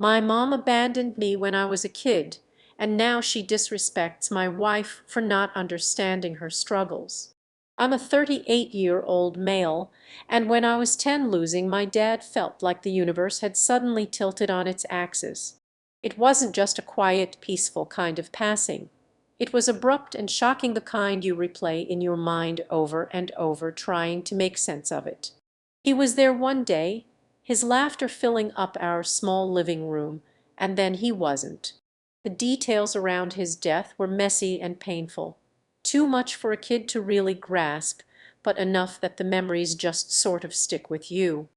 My mom abandoned me when I was a kid, and now she disrespects my wife for not understanding her struggles. I'm a 38-year-old male, and when I was 10 losing my dad felt like the universe had suddenly tilted on its axis. It wasn't just a quiet, peaceful kind of passing. It was abrupt and shocking, the kind you replay in your mind over and over, trying to make sense of it. He was there one day, his laughter filling up our small living room, and then he wasn't. The details around his death were messy and painful, too much for a kid to really grasp, but enough that the memories just sort of stick with you.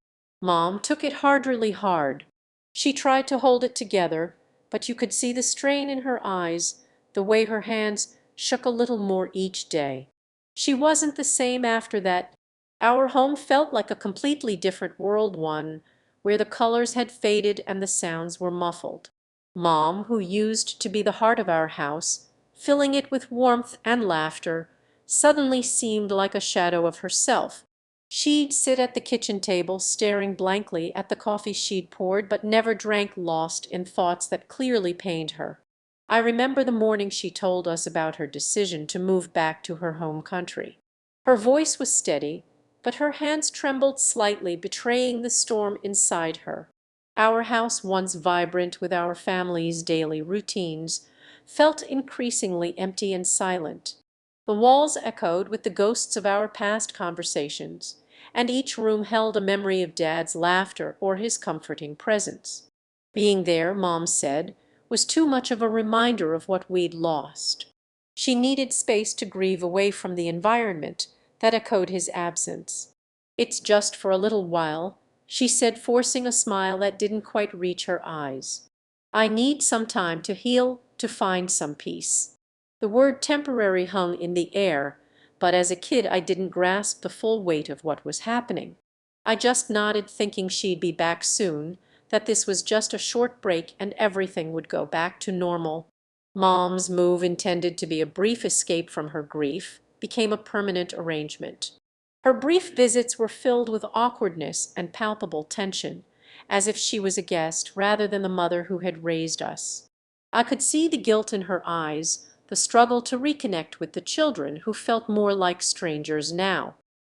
Mom took it really hard. She tried to hold it together, but you could see the strain in her eyes, the way her hands shook a little more each day. She wasn't the same after that. Our home felt like a completely different world, one where the colors had faded and the sounds were muffled. Mom, who used to be the heart of our house, filling it with warmth and laughter, suddenly seemed like a shadow of herself. She'd sit at the kitchen table staring blankly at the coffee she'd poured, but never drank, lost in thoughts that clearly pained her. I remember the morning she told us about her decision to move back to her home country. Her voice was steady, but her hands trembled slightly, betraying the storm inside her. Our house, once vibrant with our family's daily routines, felt increasingly empty and silent. The walls echoed with the ghosts of our past conversations, and each room held a memory of Dad's laughter or his comforting presence. Being there, Mom said, was too much of a reminder of what we'd lost. She needed space to grieve away from the environment that echoed his absence. "It's just for a little while," she said, forcing a smile that didn't quite reach her eyes. "I need some time to heal, to find some peace." The word temporary hung in the air, but as a kid I didn't grasp the full weight of what was happening. I just nodded, thinking she'd be back soon, that this was just a short break and everything would go back to normal. Mom's move, intended to be a brief escape from her grief, became a permanent arrangement. Her brief visits were filled with awkwardness and palpable tension, as if she was a guest rather than the mother who had raised us. I could see the guilt in her eyes, the struggle to reconnect with the children who felt more like strangers now.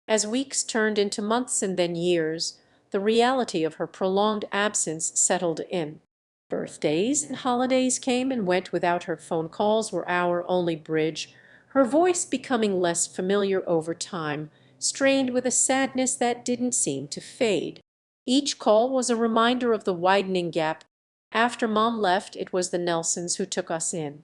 As weeks turned into months and then years, the reality of her prolonged absence settled in. Birthdays and holidays came and went without her. Phone calls were our only bridge, her voice becoming less familiar over time, strained with a sadness that didn't seem to fade. Each call was a reminder of the widening gap. After Mom left, it was the Nelsons who took us in.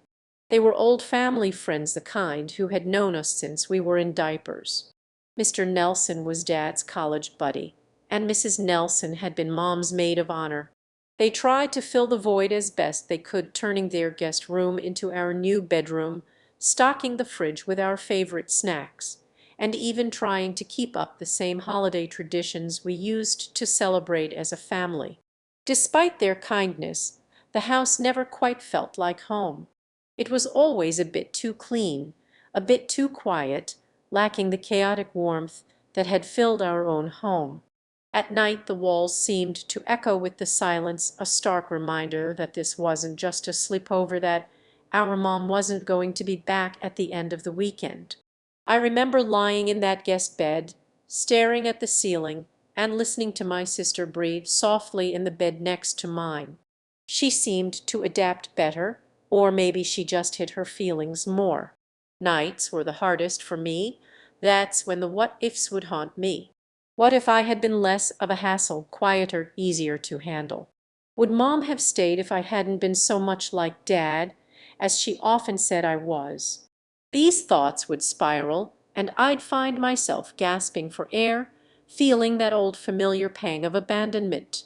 They were old family friends, the kind who had known us since we were in diapers. Mr. Nelson was Dad's college buddy, and Mrs. Nelson had been Mom's maid of honor. They tried to fill the void as best they could, turning their guest room into our new bedroom, stocking the fridge with our favorite snacks, and even trying to keep up the same holiday traditions we used to celebrate as a family. Despite their kindness, the house never quite felt like home. It was always a bit too clean, a bit too quiet, lacking the chaotic warmth that had filled our own home. At night the walls seemed to echo with the silence, a stark reminder that this wasn't just a sleepover, that our mom wasn't going to be back at the end of the weekend. I remember lying in that guest bed, staring at the ceiling, and listening to my sister breathe softly in the bed next to mine. She seemed to adapt better, or maybe she just hid her feelings more. Nights were the hardest for me. That's when the what ifs would haunt me. What if I had been less of a hassle, quieter, easier to handle? Would Mom have stayed if I hadn't been so much like Dad, as she often said I was? These thoughts would spiral, and I'd find myself gasping for air, feeling that old familiar pang of abandonment.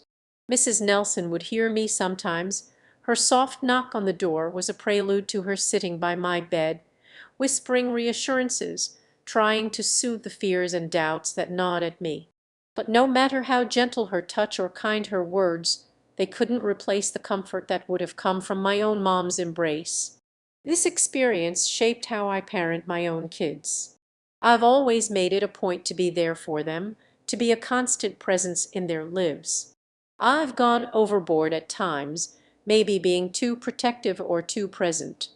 Mrs. Nelson would hear me sometimes. Her soft knock on the door was a prelude to her sitting by my bed, whispering reassurances, trying to soothe the fears and doubts that gnawed at me. But no matter how gentle her touch or kind her words, they couldn't replace the comfort that would have come from my own mom's embrace. This experience shaped how I parent my own kids. I've always made it a point to be there for them, to be a constant presence in their lives. I've gone overboard at times, maybe being too protective or too present.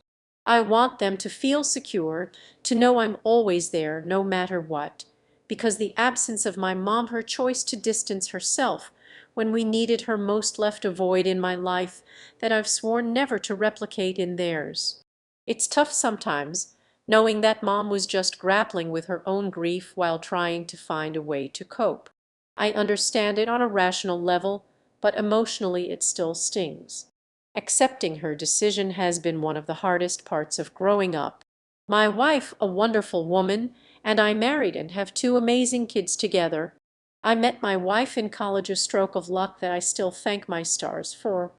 I want them to feel secure, to know I'm always there, no matter what, because the absence of my mom, her choice to distance herself when we needed her most, left a void in my life that I've sworn never to replicate in theirs. It's tough sometimes, knowing that mom was just grappling with her own grief while trying to find a way to cope. I understand it on a rational level, but emotionally it still stings. Accepting her decision has been one of the hardest parts of growing up. My wife, a wonderful woman, and I married and have two amazing kids together. I met my wife in college, a stroke of luck that I still thank my stars for.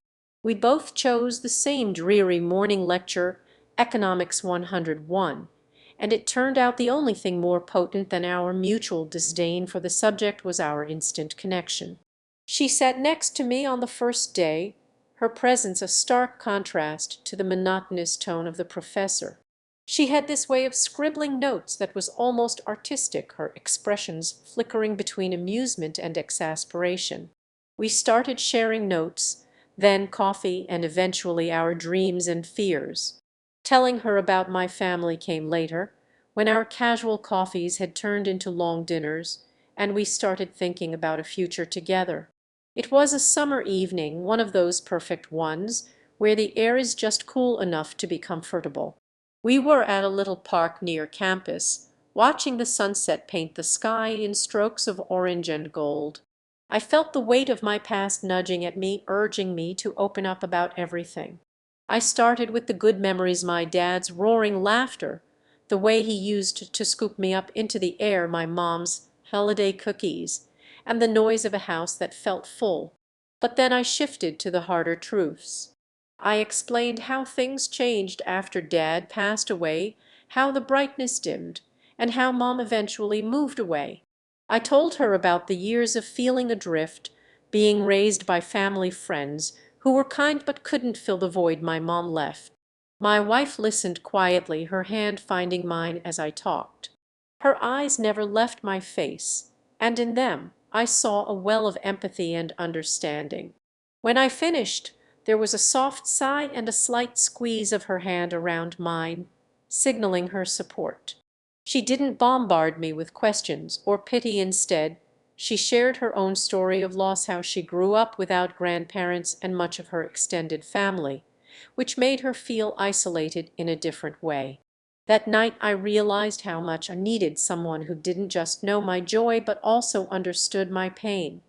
We both chose the same dreary morning lecture, Economics 101, and it turned out the only thing more potent than our mutual disdain for the subject was our instant connection. She sat next to me on the first day, her presence a stark contrast to the monotonous tone of the professor. She had this way of scribbling notes that was almost artistic, her expressions flickering between amusement and exasperation. We started sharing notes, then coffee, and eventually our dreams and fears. Telling her about my family came later, when our casual coffees had turned into long dinners, and we started thinking about a future together. It was a summer evening, one of those perfect ones where the air is just cool enough to be comfortable. We were at a little park near campus, watching the sunset paint the sky in strokes of orange and gold. I felt the weight of my past nudging at me, urging me to open up about everything. I started with the good memories, my dad's roaring laughter, the way he used to scoop me up into the air, my mom's holiday cookies, and the noise of a house that felt full. But then I shifted to the harder truths. I explained how things changed after Dad passed away, how the brightness dimmed, and how Mom eventually moved away. I told her about the years of feeling adrift, being raised by family friends who were kind but couldn't fill the void my mom left. My wife listened quietly, her hand finding mine as I talked. Her eyes never left my face, and in them I saw a well of empathy and understanding. When I finished, there was a soft sigh and a slight squeeze of her hand around mine, signaling her support. She didn't bombard me with questions or pity. Instead, she shared her own story of loss, how she grew up without grandparents and much of her extended family, which made her feel isolated in a different way. That night I realized how much I needed someone who didn't just know my joy but also understood my pain.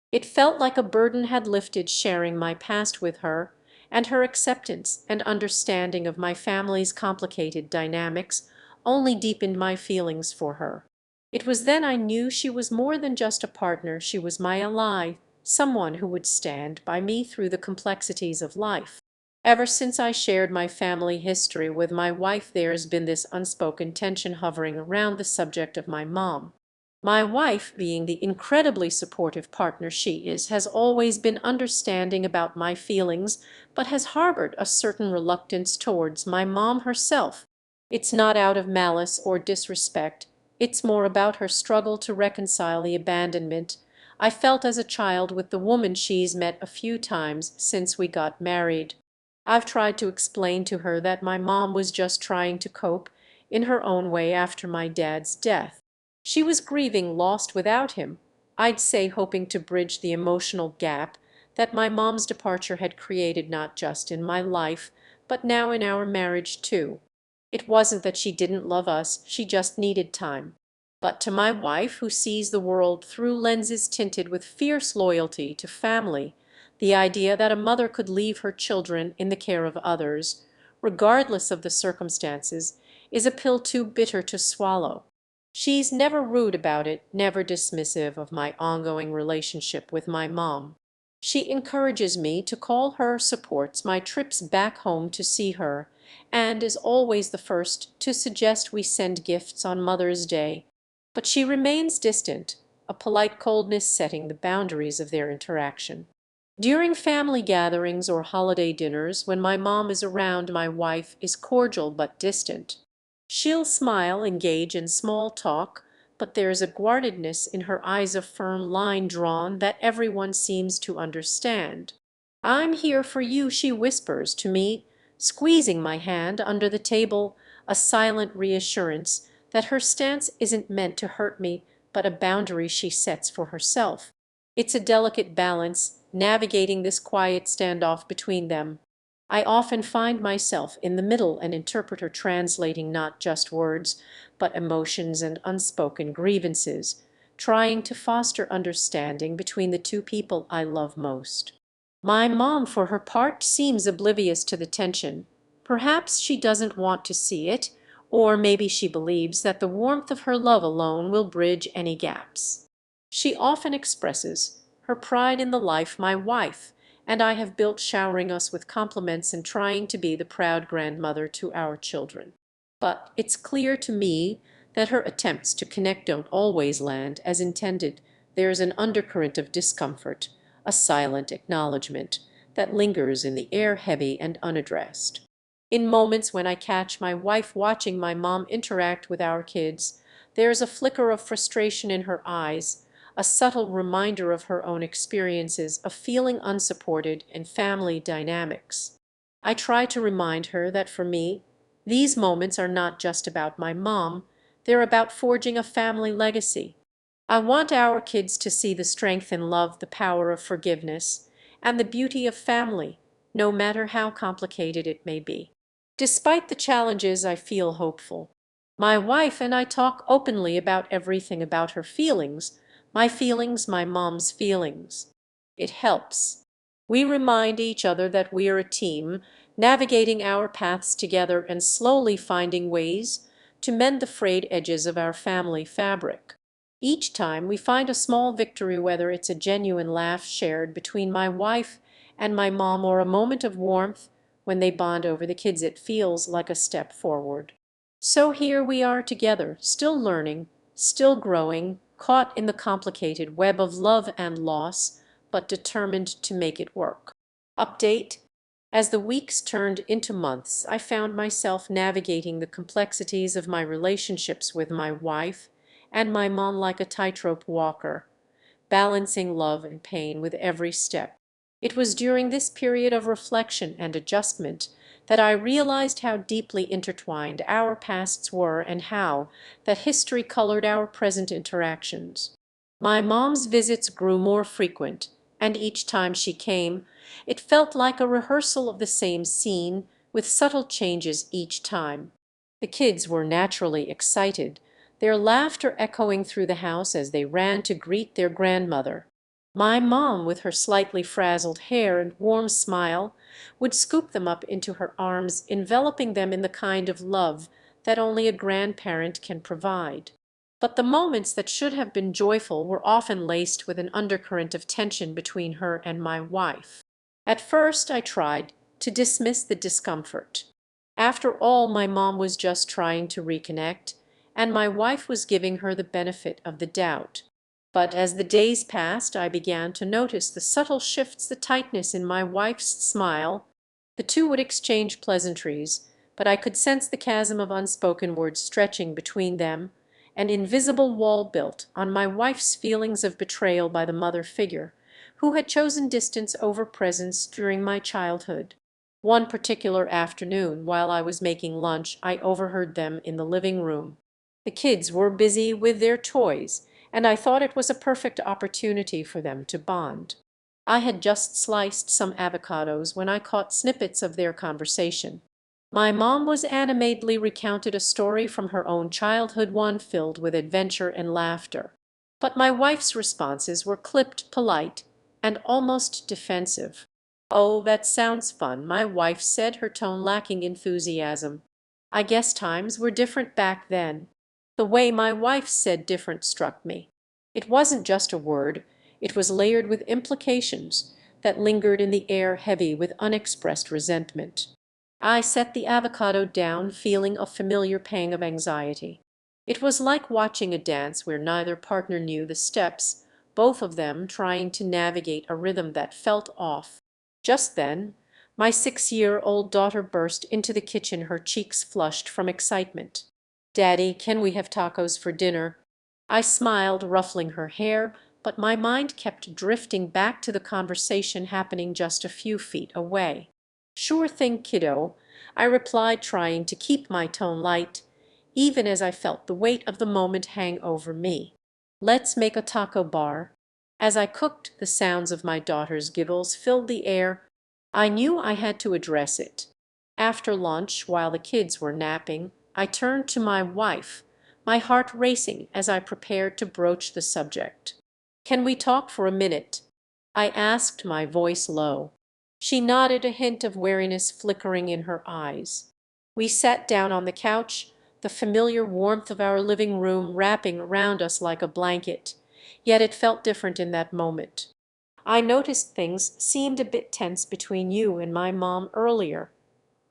It felt like a burden had lifted sharing my past with her, and her acceptance and understanding of my family's complicated dynamics only deepened my feelings for her. It was then I knew she was more than just a partner, she was my ally, someone who would stand by me through the complexities of life. Ever since I shared my family history with my wife, there's been this unspoken tension hovering around the subject of my mom. My wife, being the incredibly supportive partner she is, has always been understanding about my feelings, but has harbored a certain reluctance towards my mom herself. It's not out of malice or disrespect, it's more about her struggle to reconcile the abandonment I felt as a child with the woman she's met a few times since we got married. I've tried to explain to her that my mom was just trying to cope in her own way after my dad's death. She was grieving lost without him, I'd say, hoping to bridge the emotional gap that my mom's departure had created, not just in my life, but now in our marriage too. It wasn't that she didn't love us, she just needed time. But to my wife, who sees the world through lenses tinted with fierce loyalty to family, the idea that a mother could leave her children in the care of others, regardless of the circumstances, is a pill too bitter to swallow. She's never rude about it, never dismissive of my ongoing relationship with my mom. She encourages me to call her, supports my trips back home to see her, and is always the first to suggest we send gifts on Mother's Day. But she remains distant, a polite coldness setting the boundaries of their interaction. During family gatherings or holiday dinners, when my mom is around, my wife is cordial but distant. She'll smile, engage in small talk, but there's a guardedness in her eyes, a firm line drawn that everyone seems to understand. "I'm here for you," she whispers to me, squeezing my hand under the table, a silent reassurance that her stance isn't meant to hurt me, but a boundary she sets for herself. It's a delicate balance, navigating this quiet standoff between them. I often find myself in the middle, an interpreter translating not just words, but emotions and unspoken grievances, trying to foster understanding between the two people I love most. My mom, for her part, seems oblivious to the tension. Perhaps she doesn't want to see it, or maybe she believes that the warmth of her love alone will bridge any gaps. She often expresses her pride in the life my wife and I have built, showering us with compliments and trying to be the proud grandmother to our children. But it's clear to me that her attempts to connect don't always land as intended. There's an undercurrent of discomfort, a silent acknowledgement that lingers in the air, heavy and unaddressed. In moments when I catch my wife watching my mom interact with our kids, there's a flicker of frustration in her eyes, a subtle reminder of her own experiences of feeling unsupported in family dynamics. I try to remind her that for me, these moments are not just about my mom, they're about forging a family legacy. I want our kids to see the strength and love, the power of forgiveness, and the beauty of family, no matter how complicated it may be. Despite the challenges, I feel hopeful. My wife and I talk openly about everything, about her feelings, my mom's feelings. It helps. We remind each other that we are a team, navigating our paths together and slowly finding ways to mend the frayed edges of our family fabric. Each time we find a small victory, whether it's a genuine laugh shared between my wife and my mom or a moment of warmth when they bond over the kids, it feels like a step forward. So here we are together, still learning, still growing, caught in the complicated web of love and loss, but determined to make it work. Update: as the weeks turned into months, I found myself navigating the complexities of my relationships with my wife and my mom like a tightrope walker, balancing love and pain with every step. It was during this period of reflection and adjustment that I realized how deeply intertwined our pasts were and how that history colored our present interactions. My mom's visits grew more frequent, and each time she came, it felt like a rehearsal of the same scene, with subtle changes each time. The kids were naturally excited, their laughter echoing through the house as they ran to greet their grandmother. My mom, with her slightly frazzled hair and warm smile, would scoop them up into her arms, enveloping them in the kind of love that only a grandparent can provide. But the moments that should have been joyful were often laced with an undercurrent of tension between her and my wife. At first I tried to dismiss the discomfort. After all, my mom was just trying to reconnect, and my wife was giving her the benefit of the doubt. But as the days passed, I began to notice the subtle shifts, the tightness in my wife's smile. The two would exchange pleasantries, but I could sense the chasm of unspoken words stretching between them, an invisible wall built on my wife's feelings of betrayal by the mother figure, who had chosen distance over presence during my childhood. One particular afternoon, while I was making lunch, I overheard them in the living room. The kids were busy with their toys, and I thought it was a perfect opportunity for them to bond. I had just sliced some avocados when I caught snippets of their conversation. My mom was animatedly recounted a story from her own childhood, one filled with adventure and laughter. But my wife's responses were clipped, polite, and almost defensive. "Oh, that sounds fun," my wife said, her tone lacking enthusiasm. I guess times were different back then. The way my wife said different struck me. It wasn't just a word, it was layered with implications that lingered in the air, heavy with unexpressed resentment. I set the avocado down, feeling a familiar pang of anxiety. It was like watching a dance where neither partner knew the steps, both of them trying to navigate a rhythm that felt off. Just then, my 6-year-old daughter burst into the kitchen, her cheeks flushed from excitement. "Daddy, can we have tacos for dinner?" I smiled, ruffling her hair, but my mind kept drifting back to the conversation happening just a few feet away. "Sure thing, kiddo," I replied, trying to keep my tone light, even as I felt the weight of the moment hang over me. "Let's make a taco bar." As I cooked, the sounds of my daughter's giggles filled the air. I knew I had to address it. After lunch, while the kids were napping, I turned to my wife, my heart racing as I prepared to broach the subject. "Can we talk for a minute?" I asked, my voice low. She nodded, a hint of weariness flickering in her eyes. We sat down on the couch, the familiar warmth of our living room wrapping around us like a blanket. Yet it felt different in that moment. "I noticed things seemed a bit tense between you and my mom earlier,"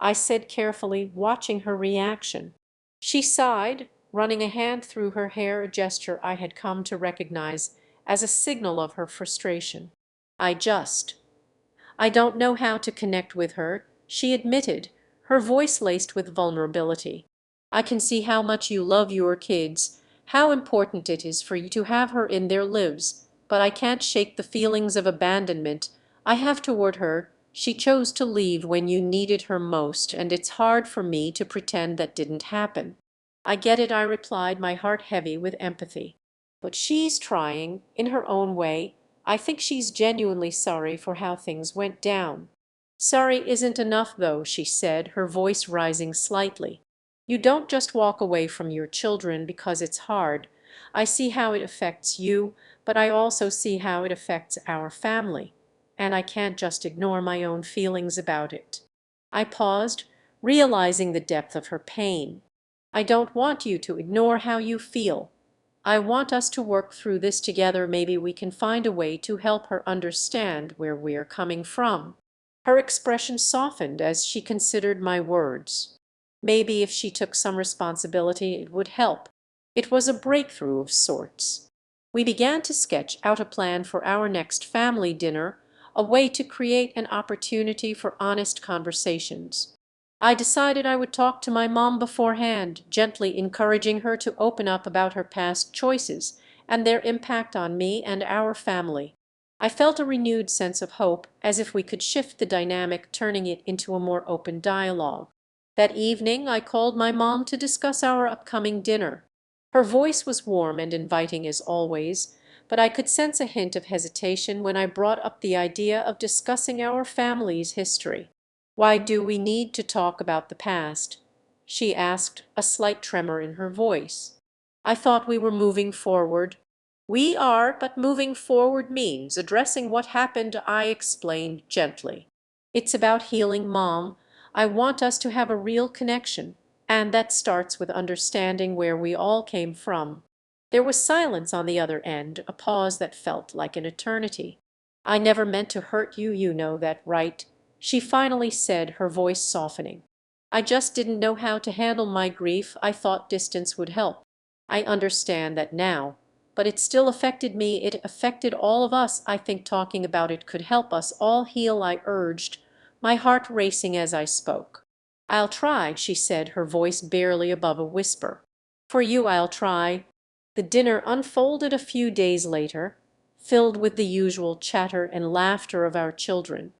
I said carefully, watching her reaction. She sighed, running a hand through her hair, a gesture I had come to recognize as a signal of her frustration. I just I don't know how to connect with her," she admitted, her voice laced with vulnerability. "I can see how much you love your kids, how important it is for you to have her in their lives, but I can't shake the feelings of abandonment I have toward her. She chose to leave when you needed her most, and it's hard for me to pretend that didn't happen." "I get it," I replied, my heart heavy with empathy. "But she's trying, in her own way. I think she's genuinely sorry for how things went down." "Sorry isn't enough, though," she said, her voice rising slightly. "You don't just walk away from your children because it's hard. I see how it affects you, but I also see how it affects our family, and I can't just ignore my own feelings about it." I paused, realizing the depth of her pain. "I don't want you to ignore how you feel. I want us to work through this together. Maybe we can find a way to help her understand where we're coming from." Her expression softened as she considered my words. Maybe if she took some responsibility it would help. It was a breakthrough of sorts. We began to sketch out a plan for our next family dinner, a way to create an opportunity for honest conversations. I decided I would talk to my mom beforehand, gently encouraging her to open up about her past choices and their impact on me and our family. I felt a renewed sense of hope, as if we could shift the dynamic, turning it into a more open dialogue. That evening I called my mom to discuss our upcoming dinner. Her voice was warm and inviting as always, but I could sense a hint of hesitation when I brought up the idea of discussing our family's history. "Why do we need to talk about the past?" she asked, a slight tremor in her voice. "I thought we were moving forward." "We are, but moving forward means addressing what happened," I explained gently. "It's about healing, Mom. I want us to have a real connection, and that starts with understanding where we all came from." There was silence on the other end, a pause that felt like an eternity. "I never meant to hurt you, you know that, right?" she finally said, her voice softening. "I just didn't know how to handle my grief. I thought distance would help. I understand that now, but it still affected me. It affected all of us. I think talking about it could help us all heal," I urged, my heart racing as I spoke. "I'll try," she said, her voice barely above a whisper. "For you, I'll try." The dinner unfolded a few days later, filled with the usual chatter and laughter of our children.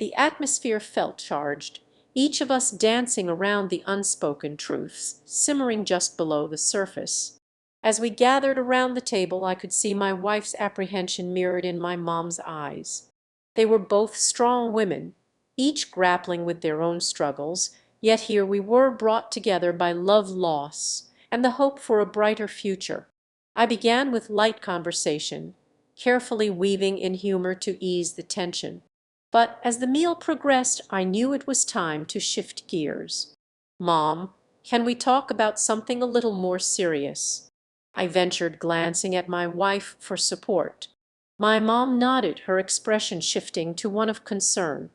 The atmosphere felt charged, each of us dancing around the unspoken truths simmering just below the surface. As we gathered around the table, I could see my wife's apprehension mirrored in my mom's eyes. They were both strong women, each grappling with their own struggles, yet here we were, brought together by love loss and the hope for a brighter future. I began with light conversation, carefully weaving in humor to ease the tension. But as the meal progressed, I knew it was time to shift gears. "Mom, can we talk about something a little more serious?" I ventured, glancing at my wife for support. My mom nodded, her expression shifting to one of concern.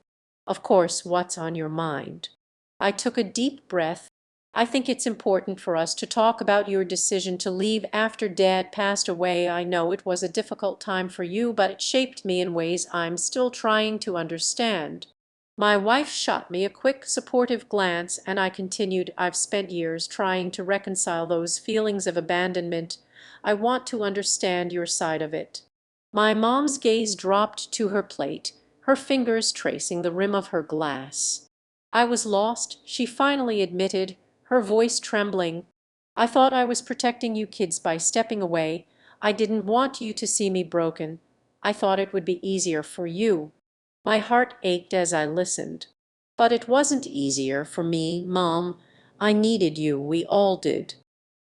"Of course, what's on your mind?" I took a deep breath. "I think it's important for us to talk about your decision to leave after Dad passed away. I know it was a difficult time for you, but it shaped me in ways I'm still trying to understand." My wife shot me a quick, supportive glance, and I continued, "I've spent years trying to reconcile those feelings of abandonment. I want to understand your side of it." My mom's gaze dropped to her plate, her fingers tracing the rim of her glass. "I was lost," she finally admitted, her voice trembling. "I thought I was protecting you kids by stepping away. I didn't want you to see me broken. I thought it would be easier for you." My heart ached as I listened. "But it wasn't easier for me, Mom. I needed you, we all did."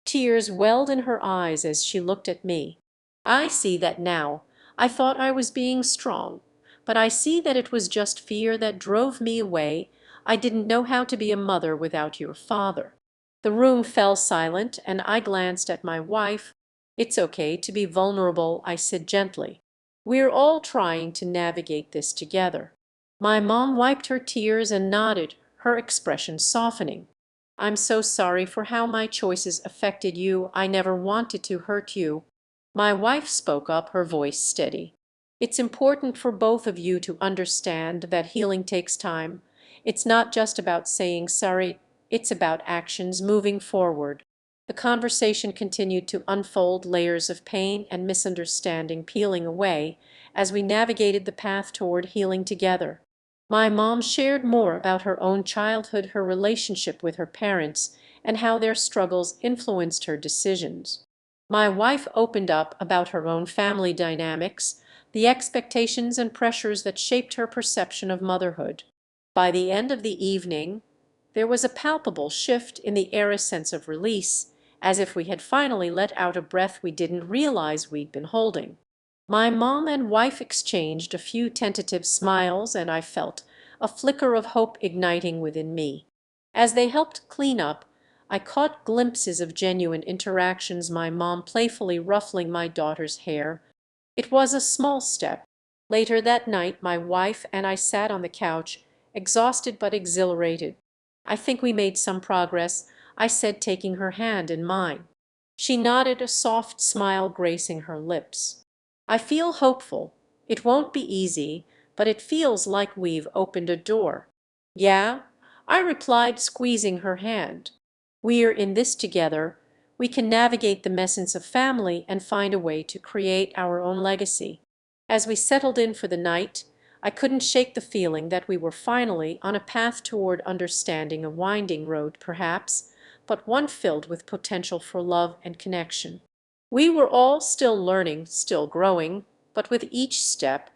Tears welled in her eyes as she looked at me. "I see that now. I thought I was being strong, but I see that it was just fear that drove me away. I didn't know how to be a mother without your father." The room fell silent, and I glanced at my wife. "It's okay to be vulnerable," I said gently. "We're all trying to navigate this together." My mom wiped her tears and nodded, her expression softening. "I'm so sorry for how my choices affected you. I never wanted to hurt you." My wife spoke up, her voice steady. "It's important for both of you to understand that healing takes time. It's not just about saying sorry, it's about actions moving forward." The conversation continued to unfold, layers of pain and misunderstanding peeling away as we navigated the path toward healing together. My mom shared more about her own childhood, her relationship with her parents, and how their struggles influenced her decisions. My wife opened up about her own family dynamics, the expectations and pressures that shaped her perception of motherhood. By the end of the evening, there was a palpable shift in the air, a sense of release, as if we had finally let out a breath we didn't realize we'd been holding. My mom and wife exchanged a few tentative smiles, and I felt a flicker of hope igniting within me. As they helped clean up, I caught glimpses of genuine interactions, my mom playfully ruffling my daughter's hair. It was a small step. Later that night, my wife and I sat on the couch, exhausted but exhilarated. "I think we made some progress," I said, taking her hand in mine. She nodded, a soft smile gracing her lips. "I feel hopeful. It won't be easy, but it feels like we've opened a door." "Yeah," I replied, squeezing her hand. "We're in this together. We can navigate the messiness of family and find a way to create our own legacy." As we settled in for the night, I couldn't shake the feeling that we were finally on a path toward understanding, a winding road perhaps, but one filled with potential for love and connection. We were all still learning, still growing, but with each step